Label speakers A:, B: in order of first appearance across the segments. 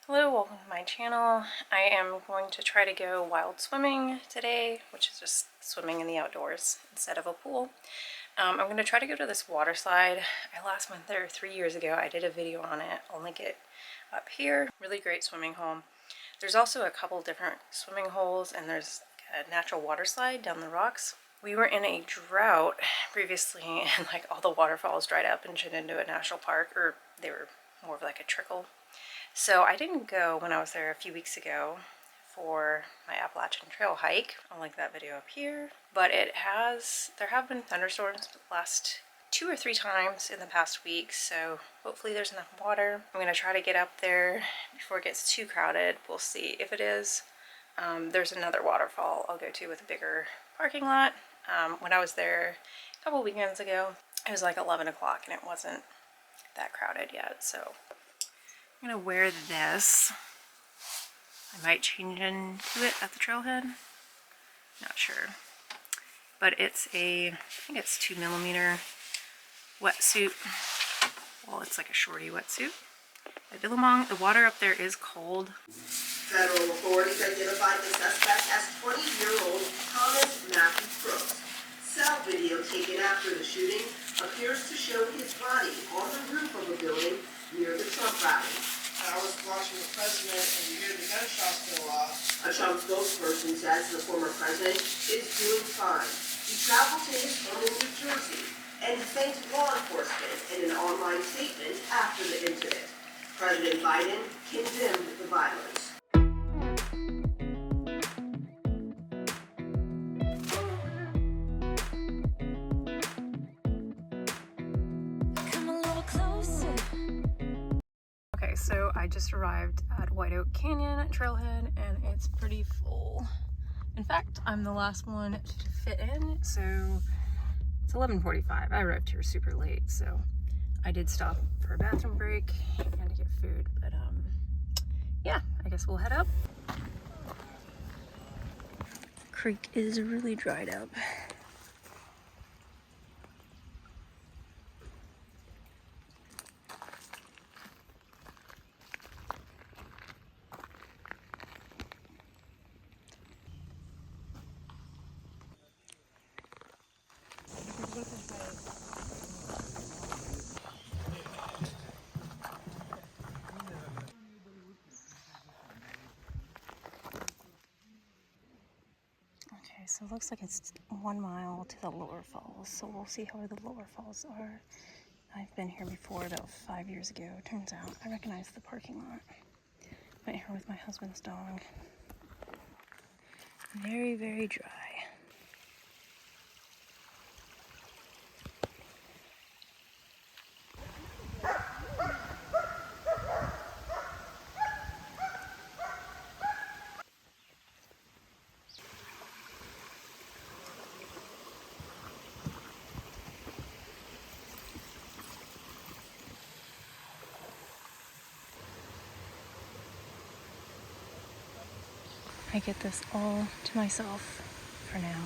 A: Hello, welcome to my channel. I am going to try to go wild swimming today, which is just swimming in the outdoors instead of a pool. I'm going to try to go to this water slide. I last went there 3 years ago. I did a video on it. I'll link it up here. Really great swimming hole. There's also a couple different swimming holes, and there's a natural water slide down the rocks. We were in a drought previously, and like all the waterfalls dried up in Shenandoah National Park, or they were more of like a trickle. So I didn't go when I was there a few weeks ago for my Appalachian Trail hike. I'll link that video up here. But there have been thunderstorms the last 2 or 3 times in the past week, so hopefully there's enough water. I'm going to try to get up there before it gets too crowded. We'll see. If it is, there's another waterfall I'll go to with a bigger parking lot. When I was there a couple weekends ago, it was like 11 o'clock and it wasn't that crowded yet, so I'm gonna wear this. I might change into it at the trailhead. Not sure. But it's I think it's 2mm wetsuit. Well, it's like a shorty wetsuit. At Billabong, the water up there is cold.
B: Federal authorities identified the suspect as 20-year-old Thomas Matthew Crooks. Cell video taken after the shooting appears to show his body on the roof of a building near the Trump rally.
C: I was watching the president and you hear the gunshots go off.
B: A Trump spokesperson says the former president is doing fine. He traveled to his home in New Jersey and thanked law enforcement in an online statement after the incident. President Biden condemned the violence.
A: Okay, so I just arrived at Whiteoak Canyon trailhead and it's pretty full. In fact, I'm the last one to fit in, so it's 11:45. I arrived here super late, so I did stop for a bathroom break and to get food, but yeah, I guess we'll head up. The creek is really dried up. Okay, so it looks like it's 1 mile to the lower falls, so we'll see how the lower falls are. I've been here before, about 5 years ago. Turns out I recognize the parking lot. Went here with my husband's dog. Very, very dry. I get this all to myself for now.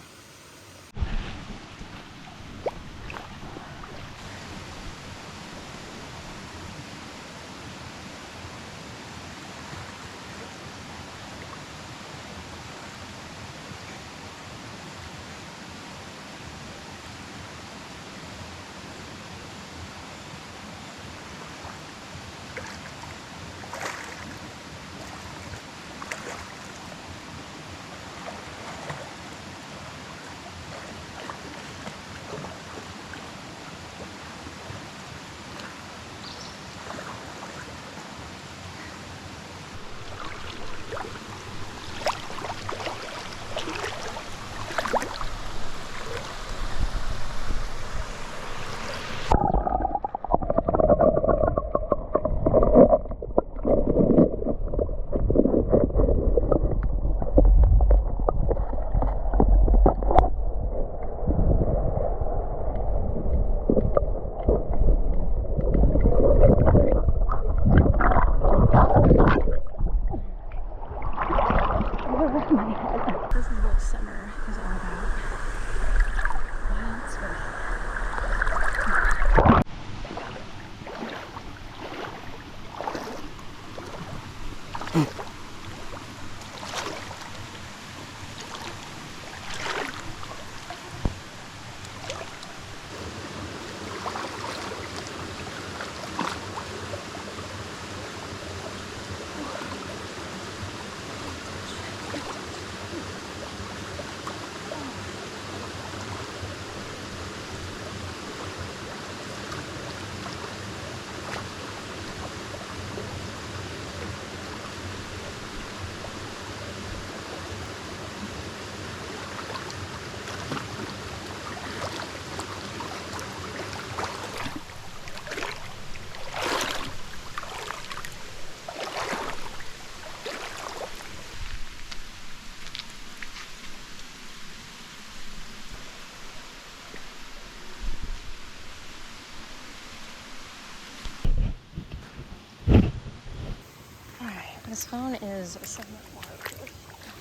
A: Alright, this phone is somewhat waterproof,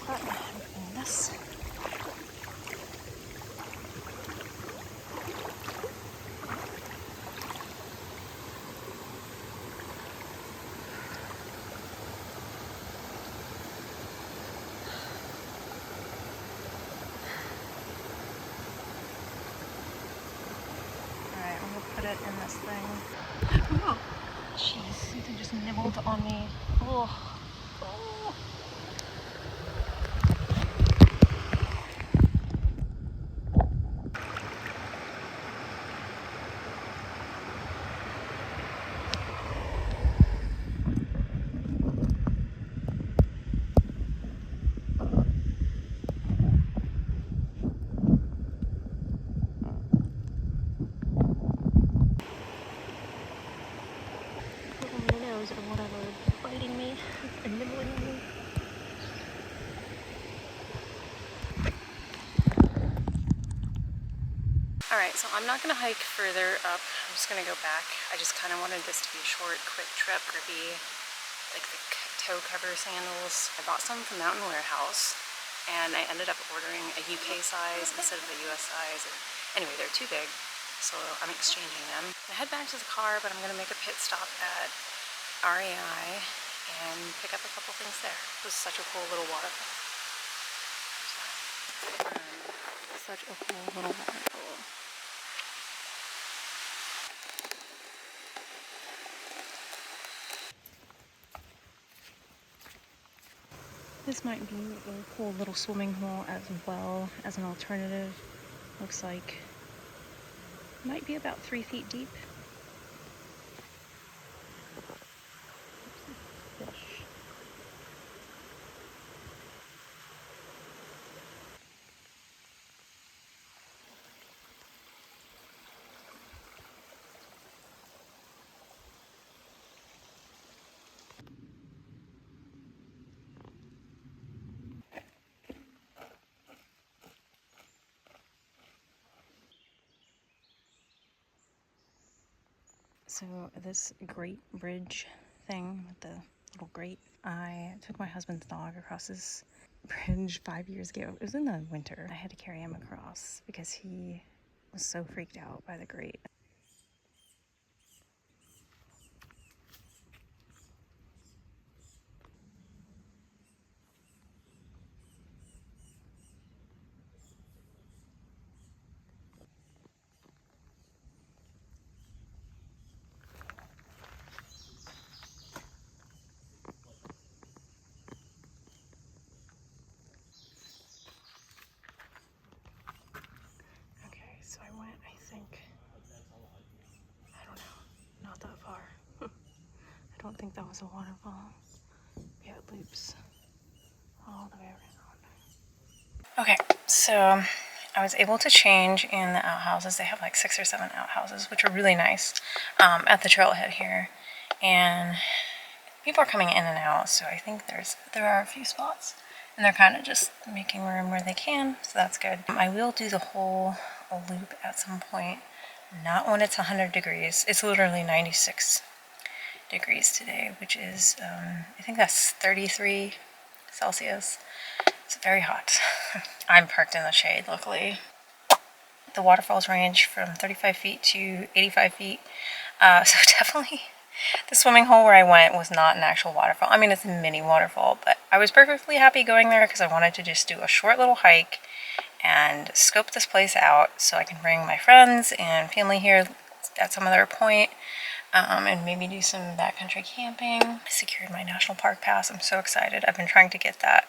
A: but I'm doing this. Alright, I'm gonna put it in this thing. Oh, jeez, something just nibbled on me. Oh. Oh. Little minnows or whatever biting me and nibbling me. Alright, so I'm not going to hike further up. I'm just going to go back. I just kind of wanted this to be a short, quick trip. Grippy, like the toe cover sandals. I bought some from Mountain Warehouse, and I ended up ordering a UK size instead of a US size. And anyway, they're too big, so I'm exchanging them. I head back to the car, but I'm going to make a pit stop at REI and pick up a couple things there. This is such a cool little waterfall. Such a cool little waterfall. This might be a cool little swimming hole as well as an alternative. Looks like it might be about 3 feet deep. Fish. So this great bridge thing with the little grate, I took my husband's dog across this bridge 5 years ago. It was in the winter. I had to carry him across because he was so freaked out by the grate. Okay, so I went, I think, I don't know, not that far. I don't think that was a waterfall. Yeah, it loops all the way around. Okay, so I was able to change in the outhouses. They have like 6 or 7 outhouses, which are really nice at the trailhead here. And people are coming in and out, so I think there are a few spots. And they're kind of just making room where they can, so that's good. I will do the whole loop at some point, not when it's 100 degrees. It's literally 96 degrees today, which is, I think that's 33 Celsius. It's very hot. I'm parked in the shade, luckily. The waterfalls range from 35 feet to 85 feet, so definitely The swimming hole where I went was not an actual waterfall. I mean, it's a mini waterfall, but I was perfectly happy going there because I wanted to just do a short little hike and scope this place out so I can bring my friends and family here at some other point, and maybe do some backcountry camping. I secured my national park pass. I'm so excited. I've been trying to get that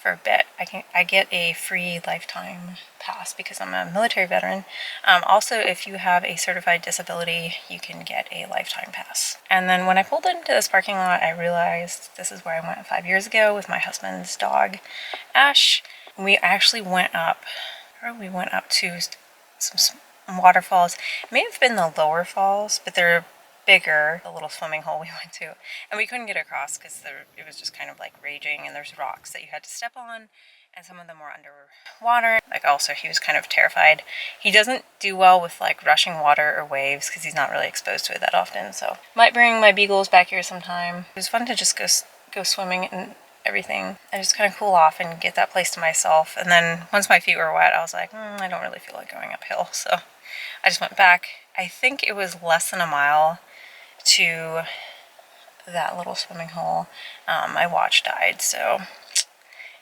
A: for a bit. I get a free lifetime pass because I'm a military veteran. Also, if you have a certified disability, you can get a lifetime pass. And then when I pulled into this parking lot, I realized this is where I went 5 years ago with my husband's dog, Ash. We actually went up to some waterfalls. It may have been the lower falls, but they're bigger, the little swimming hole we went to, and we couldn't get across because it was just kind of like raging, and there's rocks that you had to step on, and some of them were underwater. Like, also, he was kind of terrified. He doesn't do well with like rushing water or waves because he's not really exposed to it that often, so might bring my beagles back here sometime. It was fun to just go swimming and everything and just kind of cool off and get that place to myself. And then once my feet were wet, I was like, I don't really feel like going uphill, so I just went back. I think it was less than a mile to that little swimming hole. My watch died, so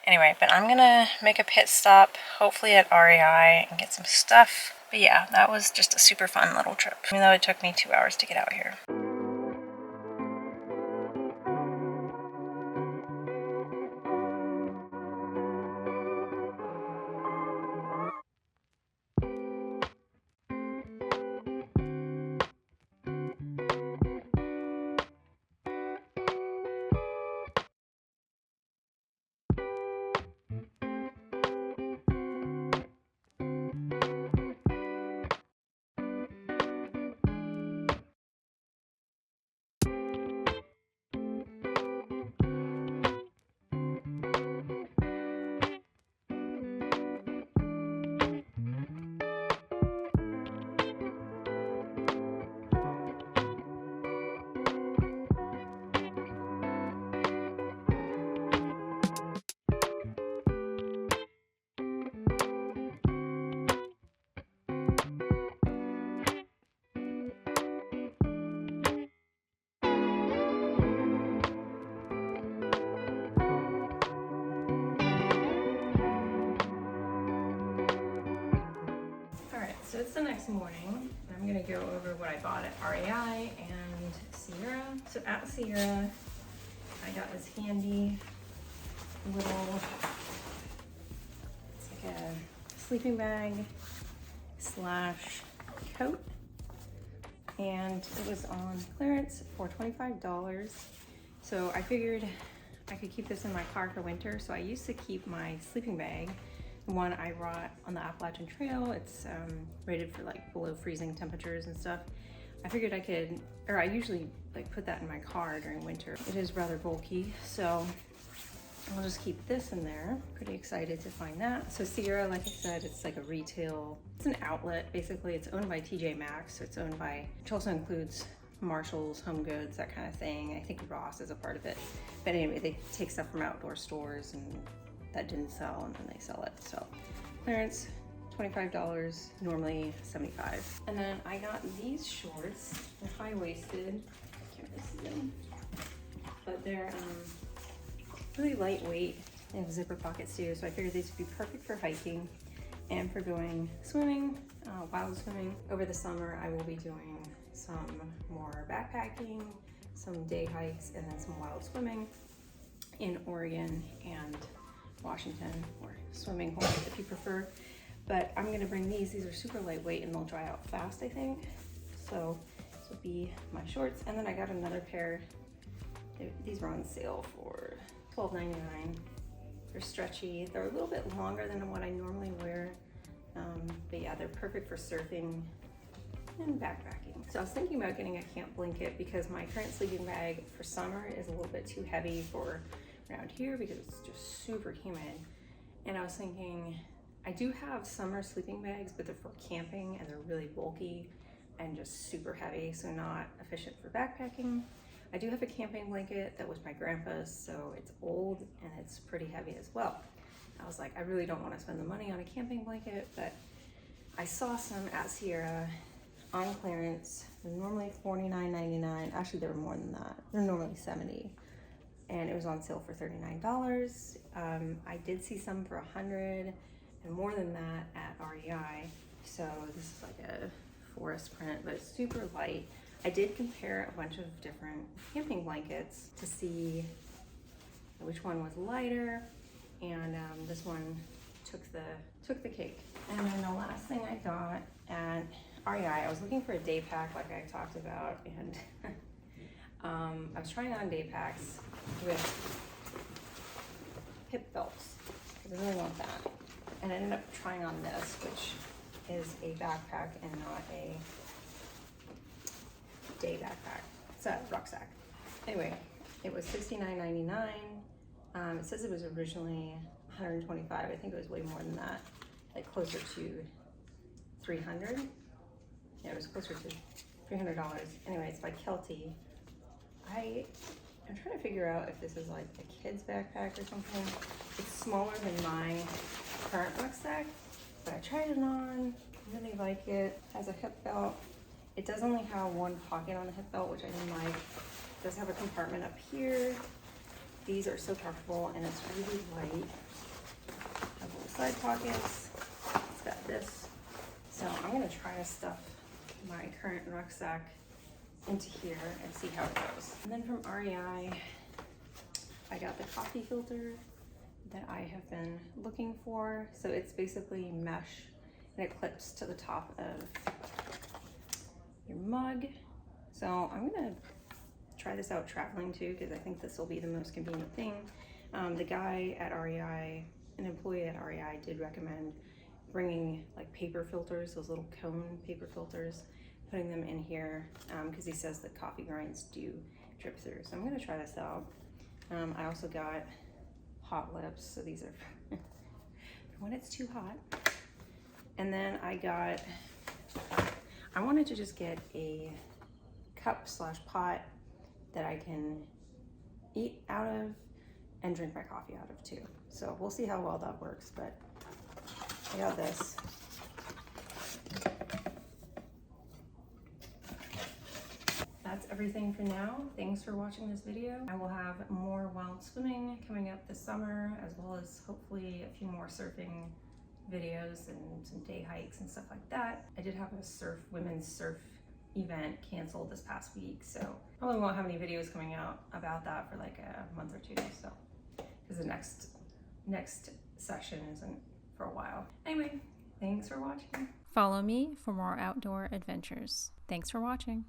A: anyway, but I'm gonna make a pit stop, hopefully at REI, and get some stuff. But yeah, that was just a super fun little trip, even though it took me 2 hours to get out here. So it's the next morning, and I'm gonna go over what I bought at REI and Sierra. So at Sierra, I got this handy little, it's like a sleeping bag slash coat, and it was on clearance for $25. So I figured I could keep this in my car for winter. So I used to keep my sleeping bag, the one I brought on the Appalachian Trail. It's rated for like below freezing temperatures and stuff. I figured I usually like put that in my car during winter. It is rather bulky, so I'll just keep this in there. Pretty excited to find that. So Sierra, like I said, it's like a retail, it's an outlet. Basically, it's owned by TJ Maxx, so it's owned by, which also includes Marshall's, Home Goods, that kind of thing. I think Ross is a part of it. But anyway, they take stuff from outdoor stores and that didn't sell, and then they sell it. So clearance, $25, normally $75. And then I got these shorts. They're high-waisted. I can't really see them, but they're really lightweight. They have zipper pockets too, so I figured these would be perfect for hiking and for going swimming, wild swimming. Over the summer, I will be doing some more backpacking, some day hikes, and then some wild swimming in Oregon and Washington, or swimming holes if you prefer. But I'm gonna bring these. These are super lightweight and they'll dry out fast, I think. So this will be my shorts. And then I got another pair. These were on sale for $12.99. They're stretchy. They're a little bit longer than what I normally wear. But yeah, they're perfect for surfing and backpacking. So I was thinking about getting a camp blanket because my current sleeping bag for summer is a little bit too heavy for around here because it's just super humid. And I was thinking, I do have summer sleeping bags, but they're for camping and they're really bulky and just super heavy, so not efficient for backpacking. I do have a camping blanket that was my grandpa's, so it's old and it's pretty heavy as well. I was like, I really don't want to spend the money on a camping blanket, but I saw some at Sierra on clearance They're normally $49.99. Actually, they were more than that. They're normally $70. And it was on sale for $39. I did see some for $100 and more than that at REI. So this is like a forest print, but it's super light. I did compare a bunch of different camping blankets to see which one was lighter, and this one took the cake. And then the last thing I got at REI, I was looking for a day pack like I talked about, and I was trying on day packs with hip belts because I really want that. And I ended up trying on this, which is a backpack and not a day backpack. It's a rucksack. Anyway, it was $69.99. It says it was originally $125. I think it was way more than that, like closer to $300. Yeah, it was closer to $300. Anyway, it's by Kelty. I'm trying to figure out if this is like a kid's backpack or something. It's smaller than my current rucksack, but I tried it on, really like it. It has a hip belt. It does only have one pocket on the hip belt, which I didn't like. It does have a compartment up here. These are so comfortable and it's really light. Have little side pockets. It's got this. So I'm gonna try to stuff my current rucksack into here and see how it goes. And then from REI, I got the coffee filter that I have been looking for. So it's basically mesh and it clips to the top of your mug. So I'm gonna try this out traveling too, because I think this will be the most convenient thing. The guy at REI, an employee at REI, did recommend bringing like paper filters, those little cone paper filters, putting them in here because he says that coffee grinds do drip through. So I'm gonna try this out. I also got hot lips, so these are for when it's too hot. And then I wanted to just get a cup / pot that I can eat out of and drink my coffee out of too. So we'll see how well that works, but I got this. That's everything for now. Thanks for watching this video. I will have more wild swimming coming up this summer, as well as hopefully a few more surfing videos and some day hikes and stuff like that. I did have a women's surf event canceled this past week, so probably won't have any videos coming out about that for like a month or two, so because the next session isn't for a while. Anyway, thanks for watching. Follow me for more outdoor adventures. Thanks for watching.